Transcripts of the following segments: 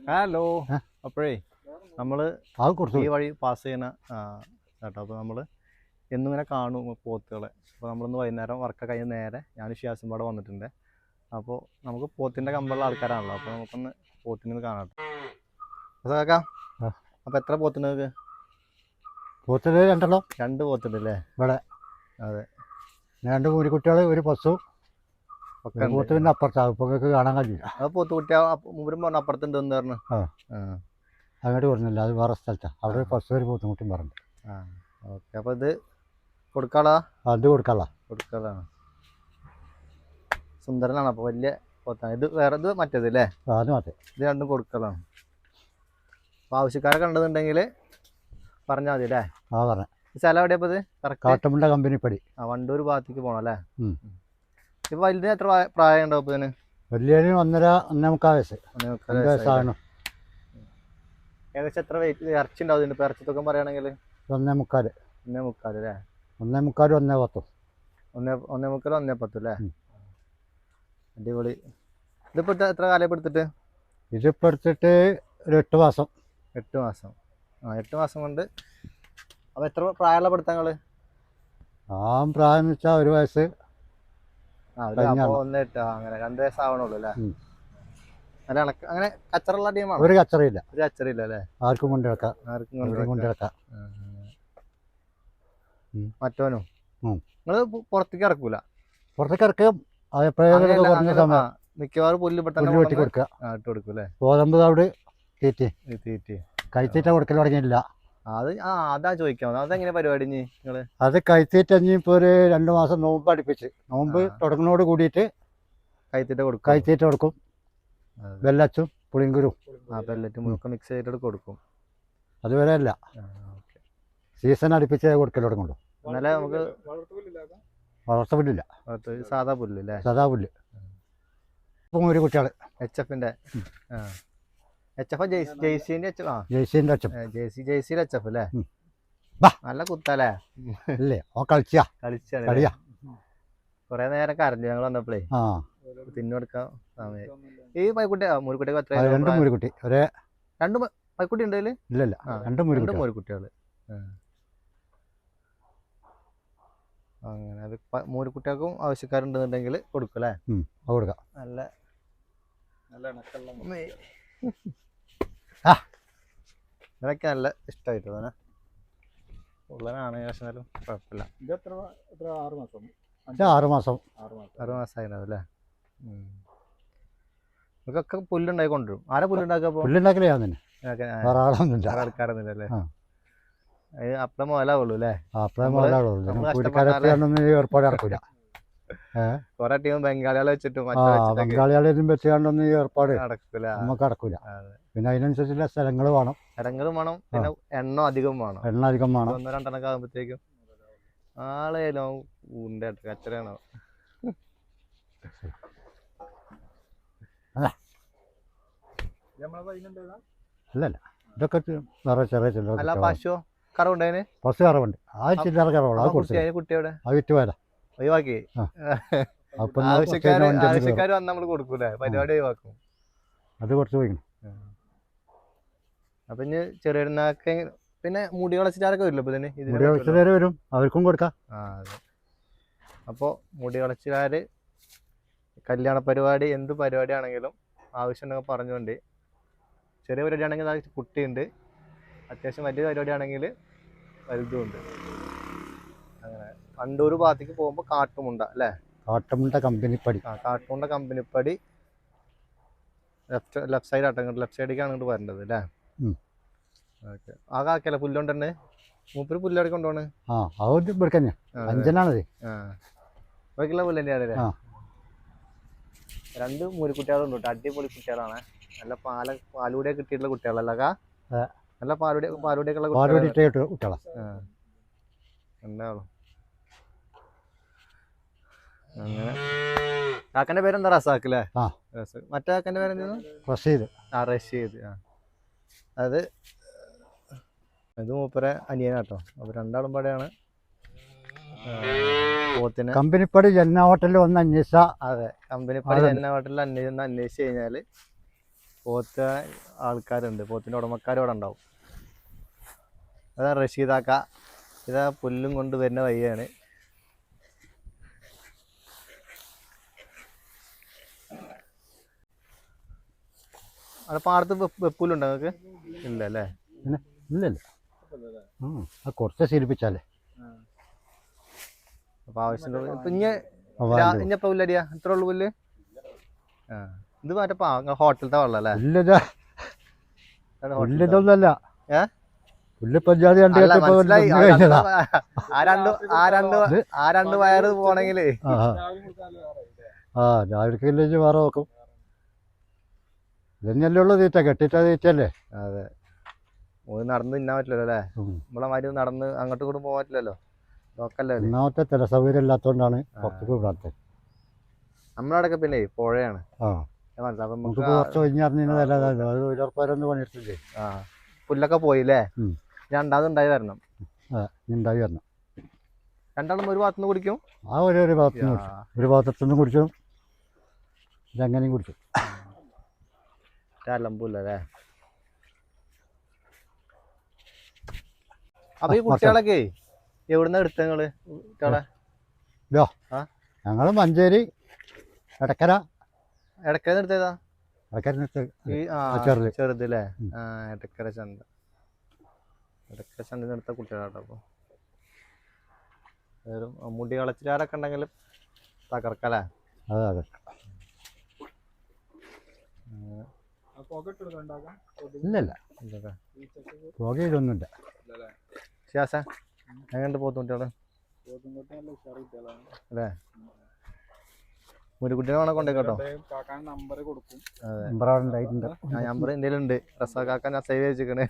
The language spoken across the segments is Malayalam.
ഹലോ. അപ്പോഴേ നമ്മൾ ഈ വഴി പാസ് ചെയ്യണ കേട്ടോ. അപ്പോൾ നമ്മൾ എന്നിങ്ങനെ കാണും പോത്തുകളെ. അപ്പോൾ നമ്മളിന്ന് വൈകുന്നേരം വർക്കൊക്കെ കഴിഞ്ഞ് നേരെ ഞാൻ ഷിയാസും പാടെ വന്നിട്ടുണ്ട്. അപ്പോൾ നമുക്ക് പോത്തിൻ്റെ കമ്പുള്ള ആൾക്കാരാണല്ലോ. അപ്പോൾ നമുക്കൊന്ന് പോത്തിനെ കാണാം കേട്ടോ. അപ്പോൾ എത്ര പോത്തുണ്ട് നിങ്ങൾക്ക്? പോത്തിന് രണ്ടെണ്ണം. രണ്ട് പോത്തുണ്ട് അല്ലേ ഇവിടെ? അതെ, രണ്ട് മൂരിക്കുട്ടികൾ, ഒരു പശു. പോത്ത് പിന്നെ അപ്പുറത്താണ്, ഇപ്പൊ കാണാൻ കഴിയില്ല. അത് പോത്ത് കുട്ടിയാ മുമ്പും പറഞ്ഞു അപ്പുറത്തുണ്ടെന്ന് പറഞ്ഞു. അങ്ങോട്ട് പറഞ്ഞില്ല, അത് വേറെ സ്ഥലത്താണ്. അവിടെ ഒരു പശു ഒരു പോത്തും കുട്ടിയും പറഞ്ഞു. ഓക്കെ. അപ്പോൾ ഇത് കൊടുക്കാളാ? അത് കൊടുക്കാളാണ്. സുന്ദരനാണ്. അപ്പോൾ വലിയ പോത്താണ്. ഇത് വേറെ, ഇത് മറ്റേത് അല്ലേ? അത് മറ്റേ. ഇത് രണ്ടും കൊടുക്കലാണ്. അപ്പോൾ ആവശ്യക്കാരെ കണ്ടതുണ്ടെങ്കിൽ പറഞ്ഞാൽ മതി അല്ലേ? പറഞ്ഞു. സ്ഥലം എവിടെയാ? അപ്പോൾ ഇത് കാട്ടമുണ്ട കമ്പനിപ്പടി. വണ്ടൂർ ഭാഗത്തേക്ക് പോകണം അല്ലേ? ഇപ്പൊ വലുതിന് എത്ര പ്രായം ഉണ്ടാവും? ഇപ്പൊ ഇതിന് വലിയതിന് 1.5 വയസ്സ്. ഏകദേശം എത്ര വെയിറ്റ് ഇറച്ചി ഉണ്ടാവും ഇതിന്? ഇപ്പൊ ഇറച്ചി തൂക്കം പറയുകയാണെങ്കിൽ 1.25. 1.25 അല്ലേ? 1.25, 1.10. 1.25, 1.10 അല്ലേ? അടിപൊളി. ഇതിപ്പോ എത്ര കാലം എടുത്തിട്ട്? ഇതിപ്പോ എടുത്തിട്ട് ഒരു 8 മാസം. 8 മാസം. 8 മാസം കൊണ്ട്. അപ്പൊ എത്ര പ്രായമുള്ള പെടുത്തങ്ങള്? പ്രായം എന്ന് വെച്ചാൽ 1 വയസ്സ്. 1.8. അങ്ങനെ 2 വയസ്സാവണുള്ളൂ അല്ലേ? അല്ല, അങ്ങനെ കച്ചറുള്ള ടീമാണ്? ഒരു കച്ചറയില്ല. ഒരു കച്ചറില്ല അല്ലേ? ആർക്കും കൊണ്ടുനടക്കാം. മറ്റോനും നിങ്ങള് പുറത്തേക്ക് ഇറക്കൂല? പുറത്തേക്ക് ഇറക്കും. മിക്കവാറും പുല്ല് പെട്ടെന്ന് വെട്ടി കൊടുക്കുക. ഇട്ട് കൊടുക്കും അല്ലേ? ഗോതമ്പ് അവിടെ തീറ്റി കൈത്തീറ്റ കൊടുക്കൽ തുടങ്ങിയില്ല. അതാ ചോദിക്കാം. അതെങ്ങനെ പരിപാടി നിങ്ങള്? അത് കൈത്തീറ്റ ഇപ്പൊ ഒരു 2 മാസം നോമ്പ് അടുപ്പിച്ച്, നോമ്പ് തുടങ്ങുന്നതോട് കൂടിയിട്ട് കൈത്തീറ്റ കൊടുക്കും. വെല്ലച്ചും പുളിങ്കുരും പെല്ലറ്റും മുഴുക്ക മിക്സ് ചെയ്തിട്ട് കൊടുക്കും. അതുവരെ അല്ല, സീസൺ അടുപ്പിച്ച് കൊടുക്കൽ തുടങ്ങുള്ളൂ. എന്നാലേ നമുക്ക് വളർത്ത പുല്ലില്ല, സാധാ പുല്ല്. സാധാ പുല്ല്. ഇപ്പം ഒരു കുട്ടികള് HF-ന്റെ ജെയ്സിന്റെ HF അല്ലേ? നല്ല കുത്തല്ലേ? അല്ലേ? കളിച്ചാ കൊറേ നേരം കരഞ്ഞു ഞങ്ങൾ വന്നപ്പോഴേ. തിന്നൊടുക്കാൻ സമയം. ഈ പൈക്കുട്ടി മൂരിക്കുട്ടിക്ക് എത്ര? 2 മൂരിക്കുട്ടി. 2 പൈക്കുട്ടി ഉണ്ട്? ഇല്ലല്ല, 2 മൂരിക്കുട്ടികള്. അങ്ങനെ. അത് മൂരിക്കുട്ടികൾക്കും ആവശ്യക്കാരുണ്ടെന്നുണ്ടെങ്കിൽ കൊടുക്കും അല്ലേ? കൊടുക്കാം. നല്ല ഇതൊക്കെ നല്ല ഇഷ്ടമായിട്ട് തന്നെ ഉള്ളനാണ്. പക്ഷേ കുഴപ്പമില്ല. 6 മാസം. 6 മാസമായിരുന്നു അല്ലേ? ഇതൊക്കെ പുല്ലുണ്ടാക്കി കൊണ്ടുവരും. ആരാ പുല്ലുണ്ടാക്കുക? പുല്ലുണ്ടാക്കലേ ഞാൻ തന്നെ. ആൾക്കാരൊന്നുമില്ല അല്ലേ? അപ്പഴേ മുതലാവുള്ളൂ അല്ലേ? ഏർപ്പാട് നടക്കൂല. കൊറേ ടീം ബംഗാളികളെ വെച്ചിട്ടും ബംഗാളികളെയും വെച്ചുകൊണ്ടൊന്നും ഈ ഏർപ്പാട് നടക്കൂല, നമുക്ക് നടക്കൂല. പിന്നെ അതിനനുസരിച്ചുള്ള സ്ഥലങ്ങൾ വേണം. പിന്നെ എണ്ണ അധികം വേണം. 1-2 ആകുമ്പോഴത്തേക്കും ആളേലോ ഉണ്ട് കച്ചറയാണോ? അല്ലല്ല, ഇതൊക്കെ വേറെ ചെറിയ ചില്ലറ. അല്ല, പശു കറവുണ്ടതിന്? പശു കറവുണ്ട്. ആ ചില്ലറ കറവുള്ള കുട്ടിയോടെ വിറ്റുപോയതാ, ഒഴിവാക്കി. ആവശ്യക്കാര് വന്ന് നമ്മള് കൊടുക്കൂലേ? പരിപാടി ഒഴിവാക്കും. അത് കുറച്ച് പോയി. അപ്പൊ ഇനി ചെറിയ പിന്നെ മുടി കളച്ചിലാരൊക്കെ വരില്ല? ഇപ്പൊ മുടി കളച്ചിലാര് വരും, അവർക്കും കൊടുക്കാം. അതെ. അപ്പൊ മുടി കളച്ചിലാര്, കല്യാണ പരിപാടി, എന്ത് പരിപാടി ആണെങ്കിലും ആവശ്യമുണ്ടെങ്കിൽ പറഞ്ഞുകൊണ്ട്. ചെറിയ പരിപാടി ആണെങ്കിൽ കുട്ടിയുണ്ട്, അത്യാവശ്യം വലിയ പരിപാടി ആണെങ്കിൽ വലുതുമുണ്ട്. അങ്ങനെ വണ്ടൂർ ഭാഗത്തേക്ക് പോകുമ്പോൾ കാട്ടുമുണ്ട അല്ലേ? കാട്ടുമുണ്ട കമ്പനിപ്പടി. കാട്ടുമുണ്ട കമ്പനിപ്പടി ലെഫ്റ്റ് സൈഡ് ആട്ടോ. ലെഫ്റ്റ് സൈഡിലേക്കാണ് ഇങ്ങോട്ട് വരേണ്ടത് അല്ലേ? ഓക്കെ. ആ കാക്കല്ലേ പുല്ലുകൊണ്ട് തന്നെ മൂപ്പര് പുല്ലടി കൊണ്ടുപോണ്? അഞ്ചനാണത്. ബാക്കിയുള്ള പുല്ല് തന്നെയാണ് അല്ലേ? 2 മൂരിക്കുട്ടികളുണ്ട് കേട്ടോ. അടിപൊളി കുട്ടികളാണ്. നല്ല പാലൂടെ കിട്ടിയിട്ടുള്ള കുട്ടികളല്ല? നല്ല പാലൂടെയൊക്കെയുള്ള കുട്ടികളാ. എന്താണോ അങ്ങനെ. കാക്കന്റെ പേരെന്താ? റസാഖ് അല്ലേ? മറ്റേ കാക്കന്റെ പേരെന്താ? റഷീദ്. റഷീദ്. അത് ഇത് മൂപ്പരെ അനിയനാട്ടോ. അപ്പൊ 2 ആളും പാടെയാണ് പോത്തിന്. കമ്പനിപ്പടി ജന്ന ഹോട്ടലിൽ വന്ന് അന്വേഷിച്ച. അതെ, കമ്പനിപ്പടി ജന്ന ഹോട്ടലിൽ അന്വേഷിച്ച് കഴിഞ്ഞാല് പോത്ത് ആൾക്കാരുണ്ട്, പോത്തിൻ്റെ ഉടമക്കാരും അവിടെ ഉണ്ടാവും. അതാ റഷീദാക്ക, ഇതാ പുല്ലും കൊണ്ട് വരുന്ന വഴിയാണ്. അവിടെ പാടത്ത് വെപ്പൂലുണ്ടോ നിങ്ങൾക്ക്? ഇല്ല അല്ലേ? പിന്നെ ഇല്ലല്ല, അത് കുറച്ച് ശീലിപ്പിച്ചാലേ. അപ്പൊ ആവശ്യം ഇപ്പൊ ഇഞ്ഞപ്പോ പുല്ലരിയാ ഇത്ര ഉള്ളു പുല്ല്? ഇത് മറ്റേ ഹോട്ടലത്തെ വെള്ളം അല്ലേ? പുല്ലിതൊന്നല്ല, പുല്ലിപ്പോ ആ രണ്ട് വയറ് പോണെങ്കില് രാവിലെ വേറെ നോക്കും. ഇതന്നെയല്ലേ ഉള്ളു തീറ്റ, കെട്ടിട്ട തീറ്റല്ലേ. അതെ, നടന്ന് തിന്നാൻ പറ്റില്ലല്ലോ അല്ലേ? നമ്മളെ മാതിരി നടന്ന് അങ്ങോട്ടും ഇങ്ങോട്ടും പോകാൻ പറ്റില്ലല്ലോ. ഒന്നാമത്തെ ചില സൗകര്യം ഇല്ലാത്തതുകൊണ്ടാണ് പുറത്തേക്ക് വിടാത്തത്. നമ്മളവിടെയൊക്കെ പിന്നെ പുഴയാണ്. നമുക്ക് കുറച്ച് കഴിഞ്ഞറിഞ്ഞാൽ പണിയെടുത്തില്ലേ. പുല്ലൊക്കെ പോയില്ലേ? രണ്ടാമത് ഉണ്ടായി വരണം. ഉണ്ടായി വരണം. രണ്ടാളും ഒരു ഭാഗത്തുനിന്ന് കുടിക്കും. ഒരു ഭാഗത്തുനിന്ന് കുടിക്കും, ഒരു ഭാഗത്തുനിന്ന് കുടിച്ചും ഇതെങ്ങനെയും കുടിക്കും. അലമ്പൂല്ലേ? അപ്പൊ ഈ കുട്ടികളൊക്കെ എവിടുന്ന എടുത്ത നിങ്ങള് കുട്ടികളെ? ഞങ്ങള് മഞ്ചേരി, എടക്കര. എടക്കര എടുത്തേതാ? ചെറുതല്ലേ? എടക്കര ചന്ത. എടക്കര ചന്തയിൽ എടുത്ത കുട്ടികളാട്ടോ. അപ്പൊ മുടി കളച്ചിലാരൊക്കെ ഉണ്ടെങ്കിൽ തകർക്കല്ലേ? അതെ. ഇല്ലല്ല, പുകയിലൊന്നുമില്ല. എങ്ങനെ പോത്തും കുട്ടികള് അല്ലേ? മുരുകുട്ടിനെ വേണം കൊണ്ടേക്കോട്ടോ. നമ്പർ എന്തെങ്കിലും ഉണ്ട്, റസാഖാക്കാൻ സേവ് വെച്ചിക്കണേ.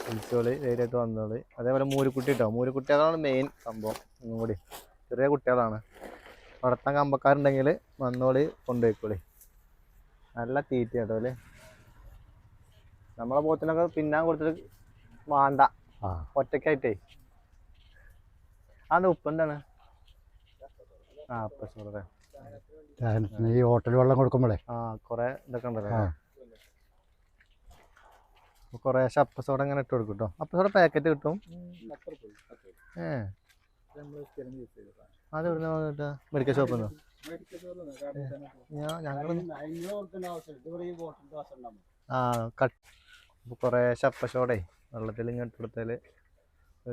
വിളിച്ചോളി, ധൈര്യമായിട്ട് വന്നോളി. അതേപോലെ മൂരുക്കുട്ടി കേട്ടോ, മൂരുക്കുട്ടികളാണ് മെയിൻ സംഭവം. ഒന്നും കൂടി ചെറിയ കുട്ടികളാണ്. വളർത്താൻ കമ്പക്കാരുണ്ടെങ്കിൽ വന്നോളി, കൊണ്ടുപോയിക്കോളി. നല്ല തീറ്റ കേട്ടോ അല്ലേ? നമ്മളെ പോത്തിനൊക്കെ തിന്നാൻ കൊടുത്തിട്ട് വേണ്ട, ഒറ്റക്കായിട്ടേ. അത് ഉപ്പ് എന്താണ്? ഈ ഹോട്ടൽ വെള്ളം കൊടുക്കുമ്പോഴേ കൊറേ ഇതൊക്കെ ഉണ്ടല്ലോ. കുറേശ്ശെ അപ്പസോഡ ഇങ്ങനെ ഇട്ട് കൊടുക്കും കേട്ടോ. അപ്പസോഡ പാക്കറ്റ് കിട്ടും. അത് എവിടുന്ന കിട്ടുക? മെഡിക്കൽ ഷോപ്പിൽ നിന്ന്. കുറേശ്ശെ അപ്പസോഡേ വെള്ളത്തിൽ ഇങ്ങനെ ഇട്ട് കൊടുത്താൽ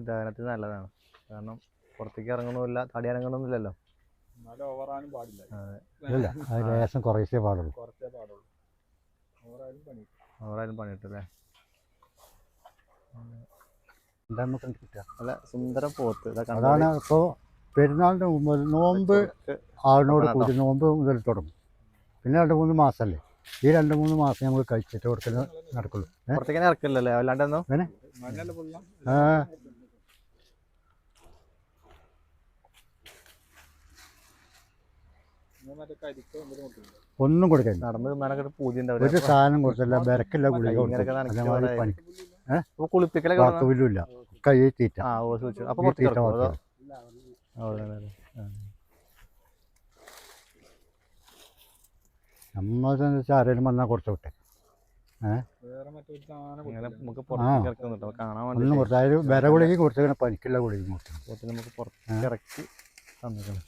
ദഹനത്തിന് നല്ലതാണ്. കാരണം പുറത്തേക്ക് ഇറങ്ങണമില്ല, തടി ഇറങ്ങണമെന്നില്ലല്ലോ. ലേശം കുറേശ്ശേ പാടുള്ളൂ. ഓവറായാലും പണി കിട്ടും. അല്ല, സുന്ദര പോത്ത്. അതാണ് ഇപ്പോൾ പെരുന്നാളിൻ്റെ മുമ്പ് നോമ്പ് ആളിനോട് കൂടി നോമ്പ് മുതൽ തുടങ്ങും. പിന്നെ 2-3 മാസമല്ലേ, ഈ 2-3 മാസം നമുക്ക് കഴിച്ചിട്ട് കൊടുക്കുന്ന നടക്കുള്ളൂ. പുറത്തേക്ക് ഇറക്കില്ലല്ലേ അല്ലാണ്ടെന്നോ? ഒന്നും കൊടുക്കാൻ നടന്ന് തിന്നാനൊക്കെ പൂതി ഒരു സാധനം കൊടുത്തില്ല, ബരക്കില്ല, ഗുളിക കുളിപ്പിക്കലില്ല, കൈ തീറ്റ. നമ്മളെന്ന് വെച്ചാൽ ആരെങ്കിലും വന്നാൽ കുറച്ച് വിട്ടെ. ഒന്നും കൊടുത്ത വിര ഗുളിക കൊടുത്തേക്കണ, പനിക്കുള്ള ഗുളിക കൊടുത്തു നമുക്ക് പുറത്തേക്ക് ഇറക്കി തന്നിക്കണം.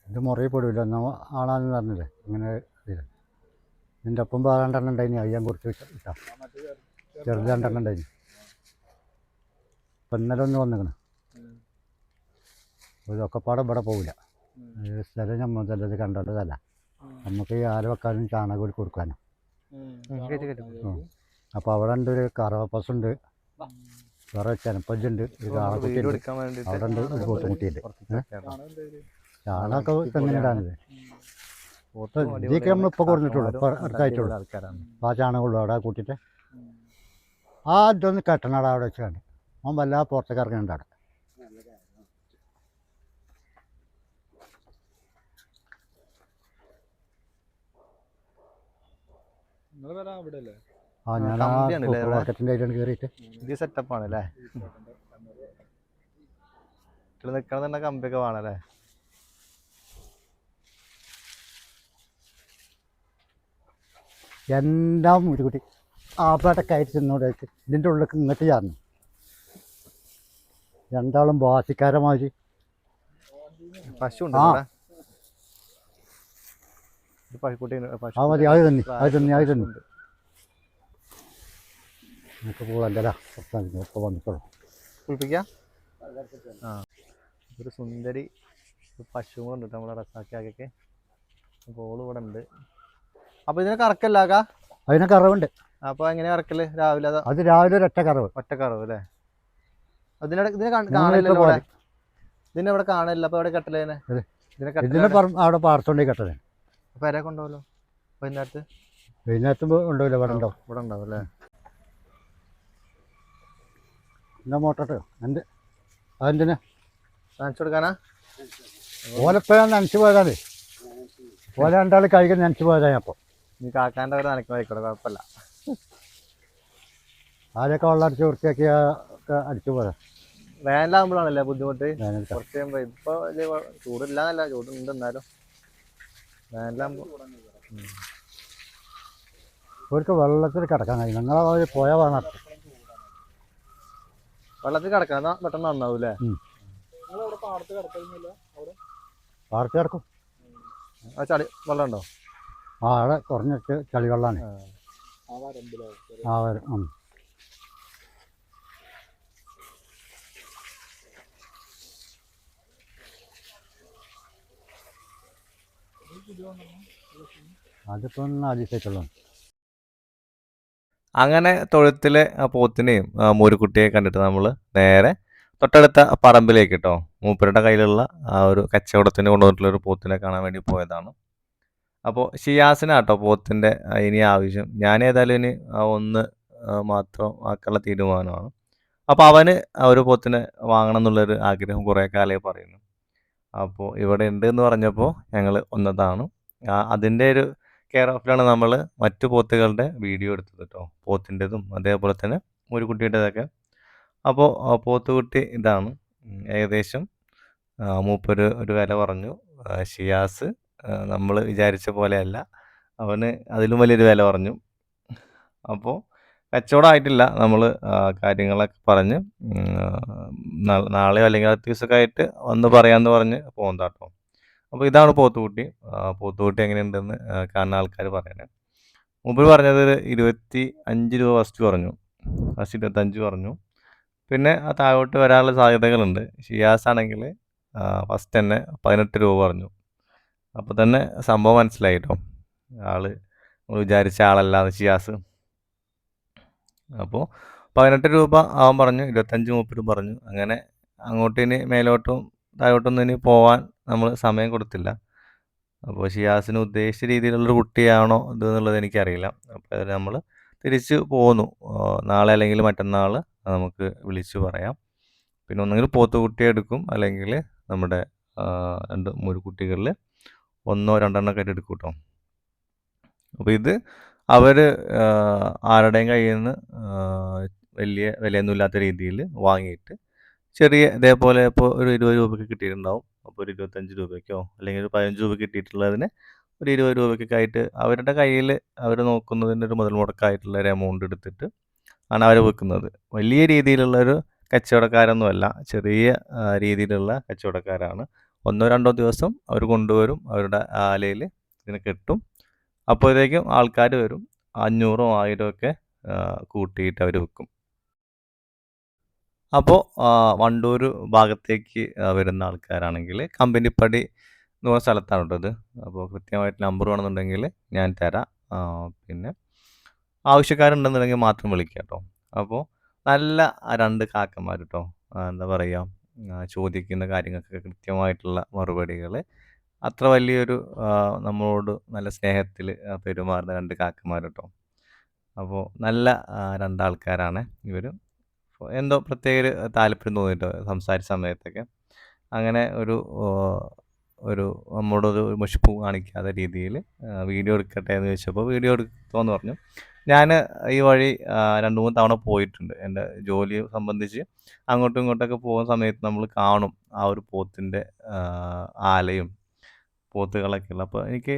ഇത് മുറയപ്പെടില്ല. എന്നാ ആളാന്ന് പറഞ്ഞില്ലേ ഇങ്ങനെ ഇതില്ല. ഇതിൻ്റെ ഒപ്പം 2 ഉണ്ടായിനി, അയ്യാൻ കൊടുത്ത് ഇട്ടാ. ചെറുത് 2 ഉണ്ടായിനി. ഇപ്പം ഇന്നലെ ഒന്ന് വന്നിക്കണം. ഇതൊക്കെ പാടെ ഇവിടെ പോവില്ല. സ്ഥലം നമ്മളതല്ല, ഇത് കണ്ടതല്ല. നമുക്ക് ഈ ആല വെക്കാനും ചാണകം കൊടുക്കാനും. അപ്പോൾ അവിടെ ഉണ്ട് ഒരു കറവപ്പസുണ്ട്, വേറെ ചെനപ്പജുണ്ട്, ഒരു കാളക്കുട്ടിയുണ്ട്, അവിടെ ഉണ്ട് ഒരു പോത്തുമുട്ടിയുണ്ട്. ചാണകമൊക്കെ എങ്ങനെയാണിത്? ഇതൊക്കെ നമ്മളിപ്പോൾ കൊടുത്തിട്ടുള്ളൂ, ഇപ്പോൾ അടുത്തായിട്ടുള്ളൂ. ആ ചാണകമുള്ളൂ അവിടെ കൂട്ടിയിട്ട്. ഇതൊന്ന് കെട്ടണടാ അവിടെ വെച്ച് കണ്ട്. അവൻ വല്ലാതെ പുറത്തേക്ക് ഇറങ്ങുന്നുണ്ട് അവിടെ. ഞാൻ മാർക്കറ്റിൻ്റെ അതിലാണ് കയറിയിട്ട് സെറ്റപ്പാണല്ലേ? വീട്ടിൽ നിൽക്കണം തന്നെ കമ്പിയൊക്കെ വേണല്ലേ. എന്താ മുരുകുട്ടി അവിടെ കയറ്റി ചെന്നോടേക്ക് ഇതിൻ്റെ ഉള്ളിലേക്ക് ഇങ്ങോട്ട് ചേർന്നു. രണ്ടാളും ബാസിക്കാരമാതിരി. പശു ഉണ്ട് ആ. ഇവിടെ. ഒരു പശുക്കുട്ടി ആ മതി, അത് തന്നെ നമുക്ക് പോകണ്ടല്ല. ഇപ്പോൾ വന്നിട്ടുള്ളൂ. കുളിപ്പിക്കാം. ആ ഒരു സുന്ദരി പശുവുണ്ട് നമ്മളെ റസാക്കിയാക്കൊക്കെ. അപ്പോൾ ഓള് ഇവിടെ ഉണ്ട്. അപ്പോൾ ഇതിനെ കറക്കല്ലാക്കാ? അതിനെ കറവുണ്ട്. അപ്പോൾ എങ്ങനെയാ കറക്കല്? രാവിലെ അത് രാവിലെ ഒരു ഒറ്റ കറവ്. ഒറ്റ കറവ് അല്ലേ? ഇതിനെ കാണില്ലല്ലോ ഇവിടെ. ഇതിനെ ഇവിടെ കാണില്ല. അപ്പോൾ എവിടെ കെട്ടലേനെ? ഇതിനെ അവിടെ പാർത്തോണ്ടേ കെട്ടലേ. അപ്പോൾ ആരെ കൊണ്ടുപോകല്ലോ വൈകുന്നേരത്ത്? വൈകുന്നേരത്ത് ഉണ്ടാവില്ല, ഇവിടെ ഉണ്ടാവും. ഇവിടെ ഉണ്ടാവും അല്ലേ? എന്നാ മോട്ടോട്ടോ എൻ്റെ അതെന്തിനാ കാണിച്ചു കൊടുക്കാനാ? ഓലപ്പോഴാണ് നനച്ചു പോയതാണ്. ഓല രണ്ടാൾ കഴുകി നനച്ചു പോയതാണ്. അപ്പോൾ നീ കാക്കാൻ്റെ അവിടെ നനയ്ക്കാൻ ആയിക്കോട്ടെ, കുഴപ്പമില്ല. ആദ്യമൊക്കെ വെള്ളം അടിച്ച് വൃത്തിയാക്കി ഒക്കെ അടിച്ചു പോയതാ. വേനലാകുമ്പോഴാണല്ലേ ബുദ്ധിമുട്ട്. വേനൽക്കാലം കുറച്ച് കഴിയുമ്പോൾ ഇപ്പോൾ വലിയ ചൂടില്ലാന്നല്ല, ചൂടുണ്ട് എന്നാലും വേനലാകുമ്പോൾ അവർക്ക് വെള്ളത്തിൽ കിടക്കാൻ കഴിയും. ഞങ്ങളെ പോയാൽ വേണം. വെള്ളത്തിൽ കിടക്കണം പെട്ടെന്ന് നന്നാവൂലേ? പാർത്ത് കിടക്കും. ആ ചളി വെള്ളം ഉണ്ടോ? ആ അവിടെ കുറഞ്ഞിട്ട് ചളി വെള്ളമാണ്. ആ വരും. അതിപ്പോൾ ആദ്യമായിട്ടുള്ളൂ. അങ്ങനെ തൊഴുത്തിലെ ആ പോത്തിനെയും മോരുകുട്ടിയെ കണ്ടിട്ട് നമ്മൾ നേരെ തൊട്ടടുത്ത പറമ്പിലേക്ക് കേട്ടോ, മൂപ്പരുടെ കയ്യിലുള്ള ആ ഒരു കച്ചവടത്തിന് കൊണ്ടുവന്നിട്ടുള്ള ഒരു പോത്തിനെ കാണാൻ വേണ്ടി പോയതാണ്. അപ്പോൾ ഷിയാസിനാട്ടോ പോത്തിൻ്റെ ഇനി ആവശ്യം. ഞാൻ ഏതായാലും ഇനി ഒന്ന് മാത്രം ആക്കാനുള്ള തീരുമാനമാണ്. അപ്പോൾ അവന് ആ ഒരു പോത്തിനെ വാങ്ങണം എന്നുള്ളൊരു ആഗ്രഹം കുറേ കാലമായി പറയുന്നു. അപ്പോൾ ഇവിടെ ഉണ്ട് എന്ന് പറഞ്ഞപ്പോൾ ഞങ്ങൾ വന്നതാണ്. അതിൻ്റെ ഒരു കെയർ ഓഫിലാണ് നമ്മൾ മറ്റു പോത്തുകളുടെ വീഡിയോ എടുത്തത് കേട്ടോ, പോത്തിൻ്റെതും അതേപോലെ തന്നെ മോരുകുട്ടിയുടേതൊക്കെ. അപ്പോൾ പോത്തുകുട്ടി ഇതാണ്. ഏകദേശം മൂപ്പര് ഒരു വില പറഞ്ഞു. ഷിയാസ് നമ്മൾ വിചാരിച്ച പോലെയല്ല, അവന് അതിലും വലിയൊരു വില പറഞ്ഞു. അപ്പോൾ കച്ചവടമായിട്ടില്ല. നമ്മൾ കാര്യങ്ങളൊക്കെ പറഞ്ഞ് നാളെയോ അല്ലെങ്കിൽ അടുത്ത ദിവസമൊക്കെ ആയിട്ട് വന്ന് പറയാമെന്ന് പറഞ്ഞ് പോകുന്നതാട്ടോ. അപ്പോൾ ഇതാണ് പോത്തുകുട്ടി. പോത്തുകുട്ടി എങ്ങനെയുണ്ടെന്ന് കാണുന്ന ആൾക്കാർ പറയണേ. മൂപ്പര് പറഞ്ഞത് 25 രൂപ ഫസ്റ്റ് പറഞ്ഞു. ഫസ്റ്റ് 25 പറഞ്ഞു. പിന്നെ ആ താഴോട്ട് വരാനുള്ള സാധ്യതകളുണ്ട്. ഷിയാസ് ആണെങ്കിൽ ഫസ്റ്റ് തന്നെ 18 രൂപ പറഞ്ഞു. അപ്പോൾ തന്നെ സംഭവം മനസ്സിലായി കേട്ടോ, ആള് നമ്മൾ വിചാരിച്ച ആളല്ലാന്ന് ഷിയാസ്. അപ്പോൾ 18 രൂപ അവൻ പറഞ്ഞു, 25 മൂപ്പര് പറഞ്ഞു. അങ്ങനെ അങ്ങോട്ടിനി മേലോട്ടും താഴോട്ടൊന്നും ഇനി പോവാൻ നമ്മൾ സമയം കൊടുത്തില്ല. അപ്പോൾ ഷിയാസിന് ഉദ്ദേശിച്ച രീതിയിലുള്ളൊരു കുട്ടിയാണോ ഇത് എന്നുള്ളത് എനിക്കറിയില്ല. അപ്പോൾ നമ്മൾ തിരിച്ച് പോന്നു. നാളെ അല്ലെങ്കിൽ മറ്റന്നാൾ നമുക്ക് വിളിച്ചു പറയാം. പിന്നെ ഒന്നെങ്കിൽ പോത്തുകുട്ടിയെ എടുക്കും, അല്ലെങ്കിൽ നമ്മുടെ 2 മുരുകുട്ടികളിൽ 1 2 എണ്ണമൊക്കെ ആയിട്ട് എടുക്കും കേട്ടോ. അപ്പോൾ ഇത് അവർ ആരുടെയും കയ്യിൽ നിന്ന് വലിയ വിലയൊന്നുമില്ലാത്ത രീതിയിൽ വാങ്ങിയിട്ട് ചെറിയ ഇതേപോലെ ഇപ്പോൾ ഒരു 20 രൂപയ്ക്ക് കിട്ടിയിട്ടുണ്ടാവും. അപ്പോൾ ഒരു 25 രൂപയ്ക്കോ അല്ലെങ്കിൽ ഒരു 15 രൂപ കിട്ടിയിട്ടുള്ളതിന് ഒരു 20 രൂപയ്ക്കൊക്കെ ആയിട്ട് അവരുടെ കയ്യിൽ അവർ നോക്കുന്നതിൻ്റെ ഒരു മുതൽ മുടക്കായിട്ടുള്ള ഒരു എമൗണ്ട് എടുത്തിട്ട് ആണ് അവർ വെക്കുന്നത്. വലിയ രീതിയിലുള്ളൊരു കച്ചവടക്കാരൊന്നുമല്ല, ചെറിയ രീതിയിലുള്ള കച്ചവടക്കാരാണ്. 1 2 ദിവസം അവർ കൊണ്ടുവരും, അവരുടെ ആലയിൽ ഇതിനെ കെട്ടും. അപ്പോഴത്തേക്കും ആൾക്കാർ വരും, 500 1000 ഒക്കെ കൂട്ടിയിട്ട് അവർ വെക്കും. അപ്പോൾ വണ്ടൂർ ഭാഗത്തേക്ക് വരുന്ന ആൾക്കാരാണെങ്കിൽ കമ്പനിപ്പടി എന്ന് പറഞ്ഞ സ്ഥലത്താണ് കേട്ടോ ഇത്. അപ്പോൾ കൃത്യമായിട്ട് നമ്പർ വേണമെന്നുണ്ടെങ്കിൽ ഞാൻ തരാം. പിന്നെ ആവശ്യക്കാരുണ്ടെന്നുണ്ടെങ്കിൽ മാത്രം വിളിക്കുക കേട്ടോ. അപ്പോൾ നല്ല 2 കാക്കന്മാർ കേട്ടോ, എന്താ പറയുക, ചോദിക്കുന്ന കാര്യങ്ങൾക്കൊക്കെ കൃത്യമായിട്ടുള്ള മറുപടികൾ. അത്ര വലിയൊരു നമ്മളോട് നല്ല സ്നേഹത്തിൽ പെരുമാറുന്ന 2 കാക്കന്മാർ കേട്ടോ. അപ്പോൾ നല്ല 2 ആൾക്കാരാണ് ഇവർ. എന്തോ പ്രത്യേക ഒരു താല്പര്യം തോന്നിയിട്ടോ സംസാരിച്ച സമയത്തൊക്കെ. അങ്ങനെ ഒരു നമ്മോടൊരു മുഷിപ്പ് കാണിക്കാത്ത രീതിയിൽ വീഡിയോ എടുക്കട്ടെ എന്ന് ചോദിച്ചപ്പോൾ വീഡിയോ എടുത്തോന്ന് പറഞ്ഞു. ഞാൻ ഈ വഴി 2-3 തവണ പോയിട്ടുണ്ട്. എൻ്റെ ജോലി സംബന്ധിച്ച് അങ്ങോട്ടും ഇങ്ങോട്ടൊക്കെ പോകുന്ന സമയത്ത് നമ്മൾ കാണും ആ ഒരു പോത്തിൻ്റെ ആലയും പോത്തുകളൊക്കെ ഉള്ളത്. അപ്പോൾ എനിക്ക്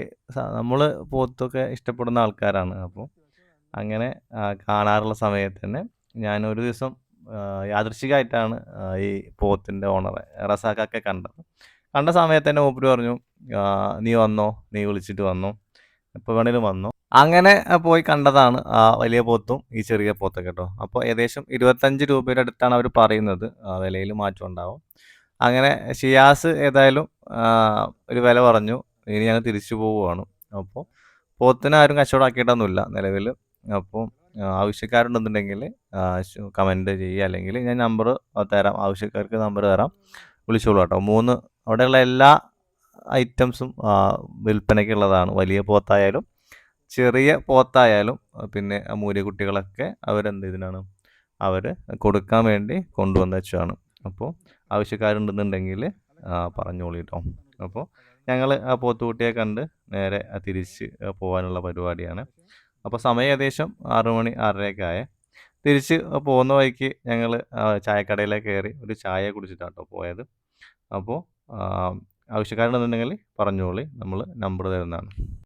നമ്മൾ പോത്തൊക്കെ ഇഷ്ടപ്പെടുന്ന ആൾക്കാരാണ്. അപ്പോൾ അങ്ങനെ കാണാറുള്ള സമയത്ത് തന്നെ ഞാനൊരു ദിവസം യാദൃച്ഛികമായിട്ടാണ് ഈ പോത്തിൻ്റെ ഓണറെ റസാഖൊക്കെ കണ്ടത്. കണ്ട സമയത്ത് തന്നെ മൂപ്പര് പറഞ്ഞു, "നീ വന്നോ, നീ വിളിച്ചിട്ട് വന്നോ, എപ്പോൾ വേണേലും വന്നോ." അങ്ങനെ പോയി കണ്ടതാണ് ആ വലിയ പോത്തും ഈ ചെറിയ പോത്തൊക്കെ കേട്ടോ. അപ്പോൾ ഏകദേശം 25 രൂപയുടെ അടുത്താണ് അവർ പറയുന്നത്. വിലയിൽ മാറ്റം ഉണ്ടാവും. അങ്ങനെ ഷിയാസ് ഏതായാലും ഒരു വില പറഞ്ഞു. ഇനി ഞങ്ങൾ തിരിച്ചു പോവുകയാണ്. അപ്പോൾ പോത്തിനെ ആരും കച്ചവടമാക്കിയിട്ടൊന്നുമില്ല നിലവിൽ. അപ്പോൾ ആവശ്യക്കാരുണ്ടെന്നുണ്ടെങ്കിൽ കമൻറ്റ് ചെയ്യുക, അല്ലെങ്കിൽ ഞാൻ നമ്പർ തരാം, ആവശ്യക്കാർക്ക് നമ്പർ തരാം, വിളിച്ചോളൂ കേട്ടോ. അവിടെയുള്ള എല്ലാ ഐറ്റംസും വിൽപ്പനയ്ക്കുള്ളതാണ്. വലിയ പോത്തായാലും ചെറിയ പോത്തായാലും പിന്നെ മൂരിക്കുട്ടികളൊക്കെ ഇതിനാണ് അവർ കൊടുക്കാൻ വേണ്ടി കൊണ്ടുവന്ന് വെച്ചതാണ്. അപ്പോൾ ആവശ്യക്കാരുണ്ടെന്നുണ്ടെങ്കിൽ പറഞ്ഞോളൂ കേട്ടോ. അപ്പോൾ ഞങ്ങൾ ആ പോത്തുകുട്ടിയെ കണ്ട് നേരെ തിരിച്ച് പോകാനുള്ള പരിപാടിയാണ്. അപ്പോൾ സമയം ഏകദേശം 6 മണി 6:30 ആയേ. തിരിച്ച് പോകുന്ന വഴിക്ക് ഞങ്ങൾ ചായക്കടയിലേക്ക് കയറി ഒരു ചായ കുടിച്ചിട്ടാണ് കേട്ടോ പോയത്. അപ്പോൾ ആവശ്യക്കാരുണ്ടെന്നുണ്ടെങ്കിൽ പറഞ്ഞോളി, നമ്മൾ നമ്പർ തരുന്നതാണ്.